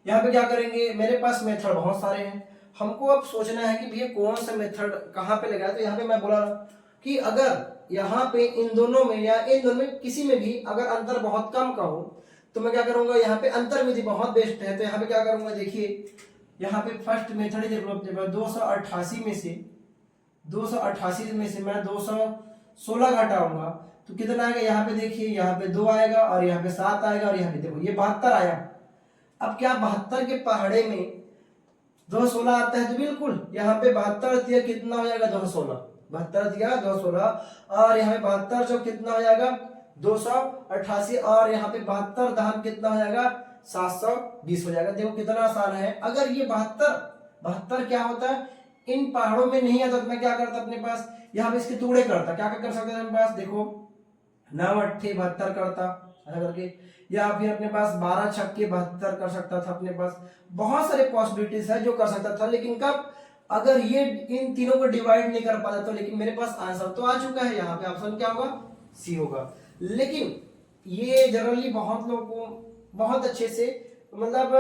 यहाँ पे क्या करेंगे, मेरे पास मेथड बहुत सारे हैं, हमको अब सोचना है कि भैया कौन सा मेथड कहाँ पे लगाए। तो यहाँ पे मैं बोला कि अगर यहाँ पे इन दोनों में या इन दोनों में किसी में भी अगर अंतर बहुत कम का हो तो मैं क्या करूंगा, यहाँ पे अंतर विधि बहुत बेस्ट है। तो यहाँ पे क्या करूंगा, देखिए यहाँ पे फर्स्ट मेथड देख लो अपने पास, 288 में से मैं 216 घटाऊंगा तो कितना आएगा। यहाँ पे देखिए, यहाँ पे 2 आएगा और यहाँ पे 7 आएगा, और यहाँ पे देखो ये 72 आया। अब क्या 72 के पहाड़े में 216 आता है, तो बिल्कुल यहाँ पे 72 कितना हो जाएगा, 216, 72 216, और यहाँ पे 72 जो कितना हो जाएगा 288, और यहाँ पे 72 दहम कितना हो जाएगा 720 हो जाएगा। देखो कितना आसान है। अगर ये 72 क्या होता है, इन पहाड़ों में नहीं आता तो मैं क्या करता अपने पास, यहाँ पे इसके टुकड़े करता। क्या कर सकते हैं अपने पास, देखो 9 8 72 करता ऐसा करके, या फिर अपने पास 12 छक्के 72 कर सकता था। अपने पास बहुत सारे पॉसिबिलिटीज है जो कर सकता था, लेकिन कब, अगर ये इन तीनों को डिवाइड नहीं कर पाता तो। लेकिन मेरे पास आंसर तो आ चुका है, यहाँ पे ऑप्शन क्या होगा, सी होगा। लेकिन ये जनरली बहुत लोगों को बहुत अच्छे से मतलब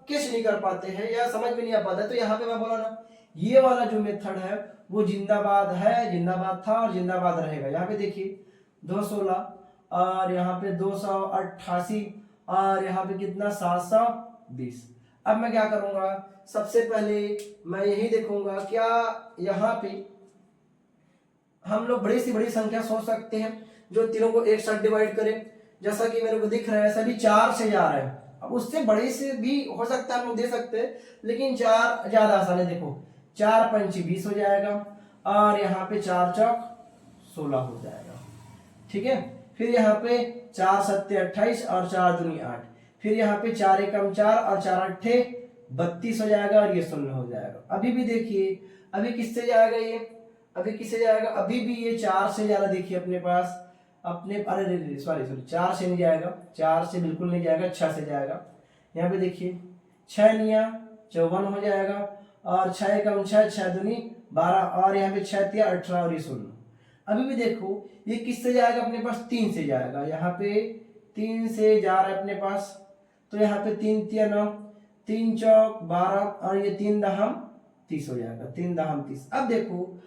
कैच नहीं कर पाते हैं या समझ में नहीं आ पाता। तो यहाँ पे मैं बोला ना, ये वाला जो मेथड है वो जिंदाबाद है, जिंदाबाद था और जिंदाबाद रहेगा। यहाँ पे देखिए 216 और यहाँ पे 288 और यहाँ पे कितना 720। अब मैं क्या करूंगा, सबसे पहले मैं यही देखूंगा क्या यहाँ पे हम लोग बड़ी से बड़ी संख्या सोच सकते हैं जो तीनों को एक साथ डिवाइड करें। जैसा कि मेरे को दिख रहा है सभी 4 से जा रहे हैं। अब उससे बड़े से भी हो सकता है हम लोग दे सकते हैं, लेकिन 4 ज्यादा आसान है। देखो 4 पंच 20 हो जाएगा, और यहाँ पे 4 चौक 16 हो जाएगा, ठीक है। फिर यहाँ पे 4 सत्ते 28 और 4 दूनी 8, फिर यहाँ पे 4 एकम 4 और 4 अट्ठे 32 हो जाएगा, और ये 16 हो जाएगा। अभी भी देखिए, अभी किससे जाएगा ये, अभी किससे जाएगा, अभी भी ये 4 से ज्यादा। देखिए अपने पास अपने, अरे सॉरी 4 से नहीं जाएगा, 4 से बिल्कुल नहीं जाएगा, 6 से जाएगा। यहाँ पे देखिए 6 निया 54 हो जाएगा, और 6 एकम 6 6 दूनी 12, और यहाँ पे 6 तिया 18 और ये 16। अभी भी देखो ये किससे जाएगा, अपने पास 3 से जाएगा। यहाँ पे 3 से जा रहा है अपने पास, तो यहाँ पे 3 तिया 9, 3 चौक 12 और ये 3 दहम 30 हो जाएगा, 3 दहम 30। अब देखो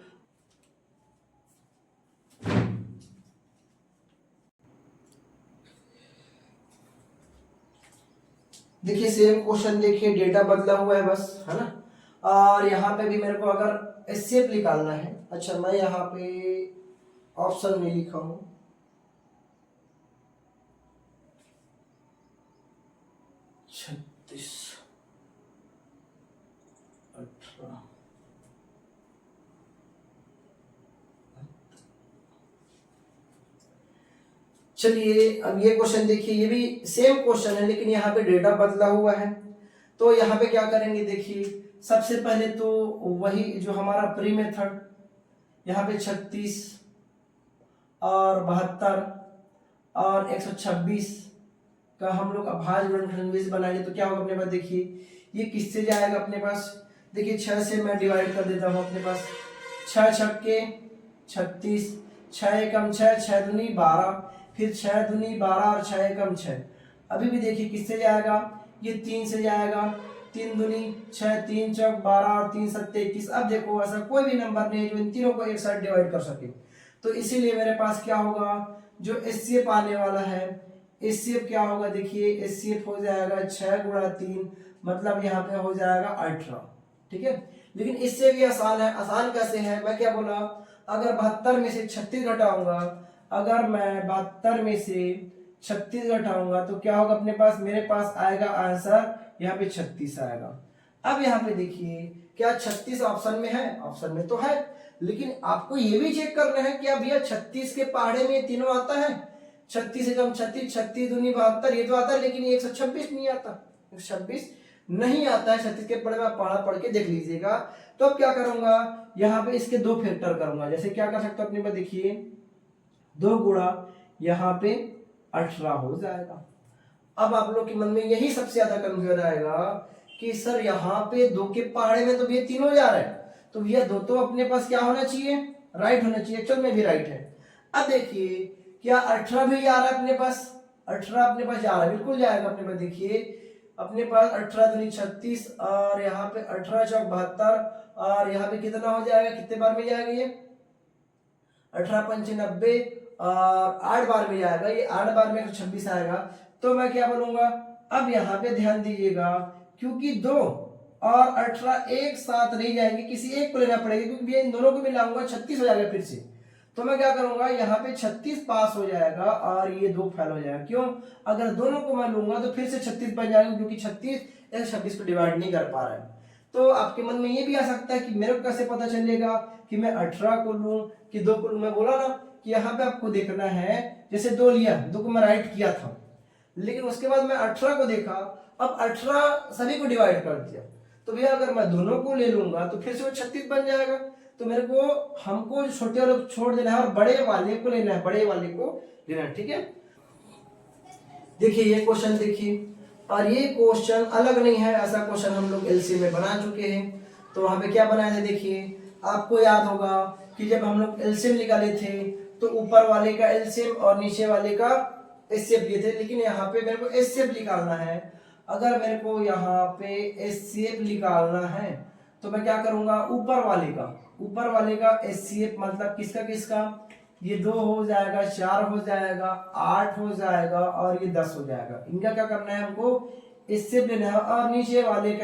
देखिए सेम क्वेश्चन, देखिए डेटा बदला हुआ है बस, है ना। और यहाँ पे भी मेरे को अगर एससीएफ निकालना है, अच्छा मैं यहाँ पे ऑप्शन में लिखा हूं 36 18। चलिए अब ये क्वेश्चन देखिए, ये भी सेम क्वेश्चन है लेकिन यहाँ पे डेटा बदला हुआ है। तो यहाँ पे क्या करेंगे, देखिए सबसे पहले तो वही जो हमारा प्री मेथड, यहाँ पे 36 और 72 और 126 का हम लोग अभाज्य गुणनखंड बनाएंगे। तो क्या होगा अपने पास, देखिए ये किससे जाएगा अपने पास, देखिए 6 से मैं डिवाइड कर देता हूँ अपने पास, 6 छक्के 36, 6 एकम 6 6 दूनी 12, फिर 6 दूनी 12 और 6 एकम 6। अभी भी देखिए किससे जाएगा, ये 3 से जाएगा, 3 दूनी 6, 3 चौक 12 और 3 सत्ते 21। अब देखो ऐसा कोई भी नंबर नहीं है जो इन तीनों को एक साथ डिवाइड कर सके। तो इसीलिए मेरे पास क्या होगा, जो एचसीएफ आने वाला है, एचसीएफ क्या होगा, देखिए एचसीएफ हो जाएगा 6 गुणा 3, मतलब यहाँ पे हो जाएगा 18, ठीक है। लेकिन इससे भी आसान है। आसान कैसे है, मैं क्या बोला, अगर 72 में से 36 घटाऊंगा, अगर मैं 72 में से 36 घटाऊंगा तो क्या होगा अपने पास, मेरे पास आएगा आंसर यहाँ पे 36 आएगा। अब यहाँ पे देखिए क्या 36 ऑप्शन में है, ऑप्शन में तो है, लेकिन आपको ये भी चेक करना है कि भैया 36 के पहाड़े में तीनों आता है, 36 से कम 36, 36 दूनी 72 ये तो आता है, लेकिन 126 नहीं आता, 126 नहीं आता है 36 के पहाड़े में। आप पढ़ा पढ़ के देख लीजिएगा। तो अब क्या करूंगा, यहाँ पे इसके 2 फैक्टर करूंगा। जैसे क्या कर सकता हूँ अपने पास, देखिए 2 गुणा यहाँ पे 18 हो जाएगा। अब आप लोग के मन में यही सबसे ज्यादा कंफ्यूजन आएगा कि सर यहाँ पे 2 के पहाड़े में तो भैया 3 हो जा रहा है, तो भैया 2 तो अपने पास क्या होना चाहिए, राइट होना चाहिए। एक्चुअल में भी राइट है। अब देखिए क्या 18 भी आ रहा है अपने पास, 18 अपने पास जा रहा है, बिल्कुल जाएगा अपने पास। देखिए अपने पास 18 दूनी 36 और यहाँ पे 18 चौक 72 और यहाँ पे कितना हो जाएगा, कितने बार में जाएगा ये 18 पंचे 90 और 8 बार में जाएगा, ये 8 बार में 26 आएगा। तो मैं क्या बोलूंगा, अब यहाँ पे ध्यान दीजिएगा क्योंकि 2 और 18 एक साथ नहीं जाएंगे, किसी एक को लेना पड़ेगा क्योंकि इन दोनों को मिलाऊंगा 36 हो जाएगा फिर से। तो मैं क्या करूंगा, यहाँ पे 36 पास हो जाएगा और ये 2 फेल हो जाएगा। क्यों, अगर दोनों को मैं लूंगा तो फिर से 36 बन जाएगा क्योंकि 36 26 को डिवाइड नहीं कर पा रहा है। तो आपके मन में ये भी आ सकता है कि मेरे को कैसे पता चलेगा कि मैं 18 को लूं कि 2 को लूं। मैं बोला ना कि यहाँ पे आपको देखना है, जैसे 2 लिया, 2 को मैं राइट किया था, लेकिन उसके बाद मैं 18 को देखा, अब 18 सभी को डिवाइड कर दिया, तो भैया अगर मैं दोनों को ले लूंगा तो फिर से वो 36 बन जाएगा। तो मेरे को हमको छोटे वाले को छोड़ देना है और बड़े वाले को लेना है, बड़े वाले को लेना है, ठीक है। देखिए ये क्वेश्चन देखिए, और ये क्वेश्चन अलग नहीं है, ऐसा क्वेश्चन हम लोग एलसीएम में बना चुके हैं। तो वहां पे क्या बनाए थे, देखिए आपको याद होगा कि जब हम लोग एलसीएम निकाले थे तो ऊपर वाले का एलसीएम और नीचे वाले का एचसीएफ लिए थे, लेकिन यहाँ पे मेरे को एचसीएफ निकालना है। अगर मेरे को यहाँ पे एचसीएफ निकालना है तो मैं क्या करूंगा, ऊपर वाले का एचसीएफ मतलब किसका किसका, ये 2 हो जाएगा, 4 हो जाएगा, 8 हो जाएगा और ये 10 हो जाएगा। इनका क्या करना है, हमको इससे लेना है। और नीचे वाले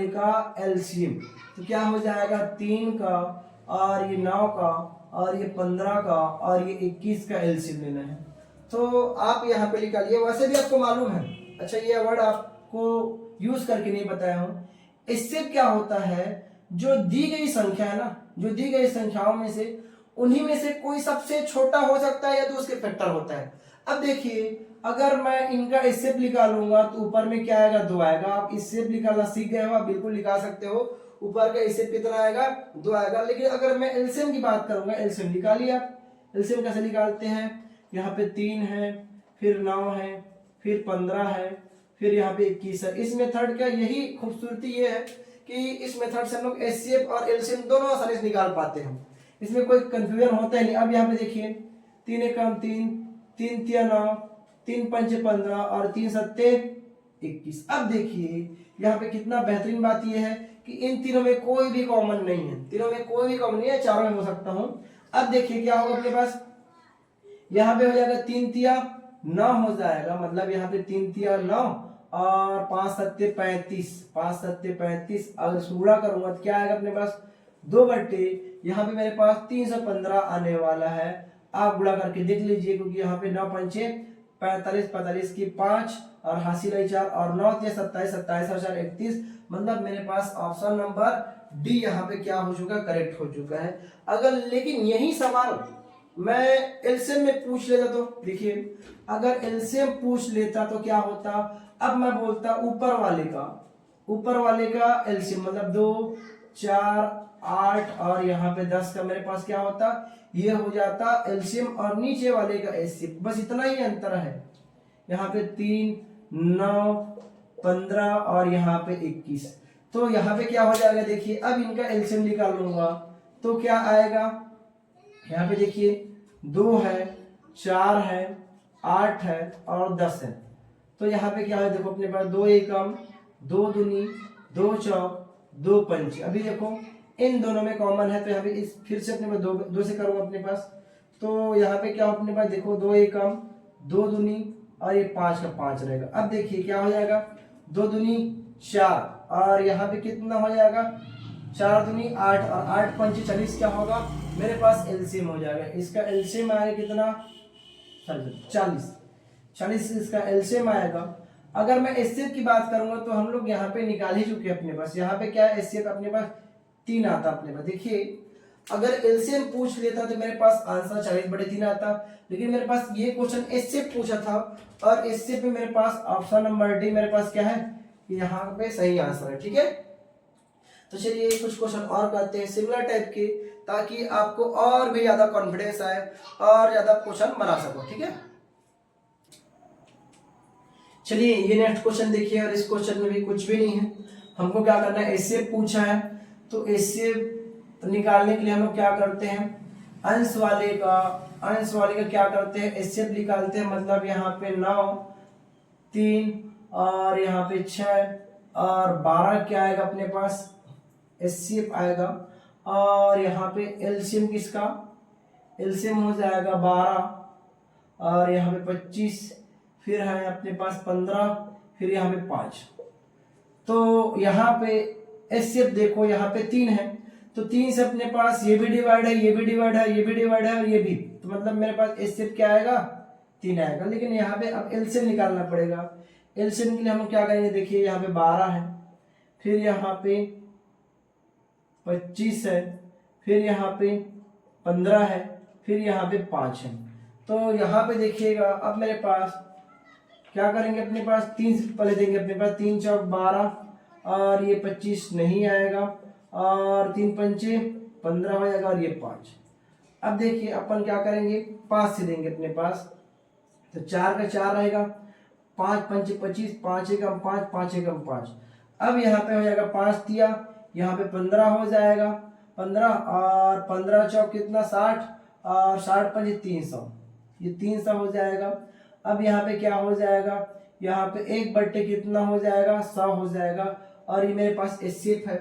का एलसीएम तो क्या हो जाएगा, 3 का और ये 9 का और ये 15 का और ये 21 का एलसीएम लेना है। तो आप यहाँ पे निकालिए, वैसे भी आपको मालूम है। अच्छा ये वर्ड आपको यूज करके नहीं बताया हूँ। इससे क्या होता है, जो दी गई संख्या है ना, जो दी गई संख्याओं में से उन्हीं में से कोई सबसे छोटा हो सकता है या तो उसके फैक्टर होता है। अब देखिए अगर मैं इनका एचसीएफ निकालूंगा तो ऊपर में क्या आएगा, 2 आएगा। आप एचसीएफ निकालना सीख गए हो, आप बिल्कुल निकाल सकते हो। ऊपर का एचसीएफ कितना आएगा, 2 आएगा। लेकिन अगर मैं एलसीएम की बात करूंगा, एलसीएम निकालिए आप। एलसीएम कैसे निकालते हैं, यहाँ पे 3 है, फिर 9 है, फिर 15 है, फिर यहाँ पे 21 है। इस मेथड का यही खूबसूरती ये है कि इस मेथड से हम लोग एचसीएफ और एलसीएम दोनों आसानी से निकाल पाते हैं, इसमें कोई कंफ्यूजन होता है नहीं। अब यहाँ पे देखिए 3 एकम 3, 3 तिया 9, 3 पंचे 15 और 3 सत्ते 21। अब देखिए यहाँ पे कितना बेहतरीन बात यह है कि इन तीनों में कोई भी कॉमन नहीं है, तीनों में कोई भी कॉमन नहीं है, चारों में हो सकता हूँ। अब देखिए क्या होगा अपने पास, यहाँ पे हो जाएगा 3 तिया 9 हो जाएगा, मतलब यहाँ पे 3 तिया 9 और 5 सत्ते 35, 5 सत्ते 35। अगर गुणा करूंगा तो क्या आएगा अपने पास, 2 बट्टे यहाँ पे मेरे पास 315 आने वाला है। आप गुणा करके देख लीजिए क्योंकि यहाँ पे 9 पंचे 45, 45 की 5 और हासिल 4 और 9 तिया 27, 27 और 4 31। मतलब मेरे पास ऑप्शन नंबर डी यहाँ पे क्या हो चुका है, करेक्ट हो चुका है। अगर लेकिन यही सवाल मैं एलसीएम में पूछ लेता तो देखिए, अगर एलसीएम पूछ लेता तो क्या होता, अब मैं बोलता ऊपर वाले का एलसीएम मतलब 2, 4, 8 और यहाँ पे 10 का मेरे पास क्या होता, ये हो जाता एलसीएम और नीचे वाले का एचसीएफ। बस इतना ही अंतर है, यहाँ पे 3, 9, 15 और यहाँ पे 21। तो यहाँ पे क्या हो जाएगा, देखिए अब इनका एलसीएम निकाल लूंगा तो क्या आएगा, यहाँ पे देखिए 2 है, 4 है, 8 है और 10 है। तो यहाँ पे क्या है, देखो अपने पास 2 एकम 2 दूनी 2 चौक 2 पंच। अभी देखो इन दोनों में कॉमन है तो यहाँ पे इस फिर से अपने पास 2 से करूंगा अपने पास। तो यहाँ पे क्या अपने पास देखो 2 एकम 2 दूनी और ये 5 का 5 रहेगा। अब देखिए क्या हो जाएगा, 2 दूनी 4 और यहाँ पे कितना हो जाएगा, 4 दूनी 8 और 8 पंच 40 क्या होगा मेरे पास एलसीएम हो जाएगा। इसका एलसीएम आएगा कितना, 40 इसका एलसीएम आएगा। अगर मैं एचसीएफ की बात करूंगा तो हम लोग यहाँ पे निकाल ही चुके अपने पास। यहाँ पे क्या है, एचसीएफ अपने पास 3 आता अपने पास। देखिए अगर एलसीएम पूछ लेता तो मेरे पास आंसर 40/3 आता, लेकिन मेरे पास ये क्वेश्चन एचसीएफ पूछा था और एचसीएफ में मेरे पास ऑप्शन नंबर डी मेरे पास क्या है, यहाँ पे सही आंसर है। ठीक है, तो चलिए कुछ क्वेश्चन और करते हैं सिमिलर टाइप के, ताकि आपको और भी ज्यादा कॉन्फिडेंस आए और ज्यादा क्वेश्चन बना सको। ठीक है, चलिए ये नेक्स्ट क्वेश्चन देखिए, और इस क्वेश्चन में भी कुछ भी नहीं है। हमको क्या करना है, एचसीएफ पूछा है, तो एचसीएफ निकालने के लिए हम लोग क्या करते हैं, अंश वाले का क्या करते हैं, एचसीएफ निकालते हैं। मतलब यहाँ पे 9, 3 और यहाँ पे 6 और 12 क्या आएगा अपने पास, एचसीएफ आएगा। और यहाँ पे एलसीएम किसका, एलसीएम हो जाएगा 12 और यहाँ पे 25, फिर है अपने पास 15, फिर यहाँ पे 5। तो यहाँ पे एचसीएफ देखो यहाँ पे 3 है, तो 3 से अपने पास ये भी डिवाइड है, ये भी डिवाइड है, ये भी डिवाइड है और ये भी, तो मतलब मेरे पास एचसीएफ क्या आएगा, 3 आएगा। लेकिन यहाँ पे अब एलसीएम निकालना पड़ेगा। एलसीएम के लिए हम क्या करेंगे, देखिए यहाँ पे 12 है, फिर यहाँ पे 25 है, फिर यहाँ पे 15 है, फिर यहाँ पे 5 है। तो यहाँ पे देखिएगा अब मेरे पास क्या करेंगे, अपने पास 3 से पहले देंगे, अपने पास 3 चौक 12 और ये 25 नहीं आएगा, और 3 पंचे 15 हो जाएगा और ये 5। अब देखिए अपन क्या करेंगे, 5 से देंगे अपने पास, तो 4 का 4 रहेगा, 5 पंचे 25, 5 एकम 5, 5 एकम 5। अब यहाँ पे हो जाएगा 5 दिया, यहाँ पे 15 हो जाएगा, 15 और 15 चौक कितना 60 और 60 पंचे 300, ये 300 हो जाएगा। अब यहाँ पे क्या हो जाएगा, यहाँ पे 1/, कितना हो जाएगा, 100 हो जाएगा। और ये मेरे पास एचसीएफ है,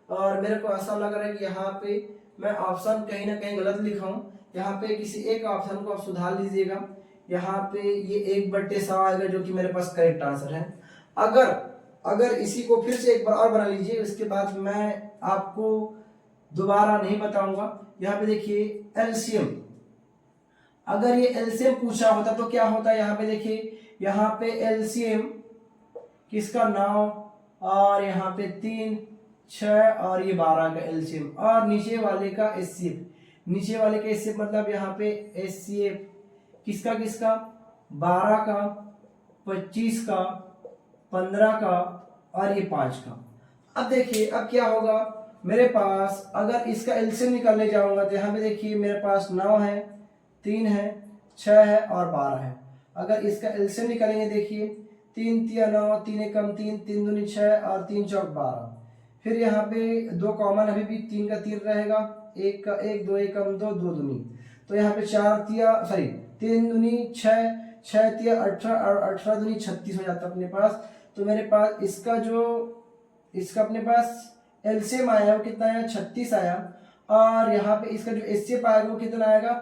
और मेरे को ऐसा लग रहा है कि यहाँ पे मैं ऑप्शन कहीं ना कहीं गलत लिखा हूँ। यहाँ पे किसी एक ऑप्शन को आप सुधार लीजिएगा। यहाँ पे ये 1/100 आएगा, जो कि मेरे पास करेक्ट आंसर है। अगर इसी को फिर से एक बार और बना लीजिए, उसके बाद मैं आपको दोबारा नहीं बताऊंगा। यहाँ पे देखिए एलसीएम, अगर ये एलसीएम पूछा होता तो क्या होता है, यहाँ पे देखिए, यहाँ पे एलसीएम किसका 9 और यहाँ पे 3, 6 और ये 12 का एलसीएम, और नीचे वाले का एचसीएफ, नीचे वाले का एचसीएफ मतलब यहाँ पे एचसीएफ किसका 12 का, 25 का, 15 का और ये 5 का। अब देखिए अब क्या होगा मेरे पास, अगर इसका एलसीएम निकालने जाऊंगा तो यहाँ पे देखिए मेरे पास 9 है, 3 है, 6 है और 12 है। अगर इसका एलसीएम निकालेंगे, देखिए 3 तिया 9, 3 एकम 3, 3 दूनी 6 और 3 चौक 12। फिर यहाँ पे 2 कॉमन, अभी भी 3 का 3 रहेगा, 1 का 1, 2 एकम 2, 2 दूनी, तो यहाँ पे 3 दूनी 6, 6 तिया 18 और 18 दूनी 36 हो जाता अपने पास। तो मेरे पास इसका अपने पास एलसीएम आया वो कितना आया, 36 आया, और यहाँ पे इसका जो एचसीएफ आएगा वो कितना आएगा,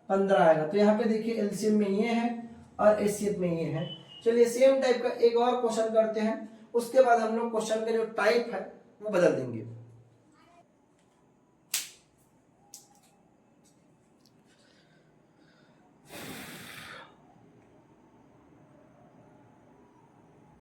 15 आएगा। तो यहाँ पे देखिए एलसीएम में ये है और एचसीएफ में ये है। चलिए सेम टाइप का एक और क्वेश्चन करते हैं, उसके बाद हम लोग क्वेश्चन का जो टाइप है वो बदल देंगे।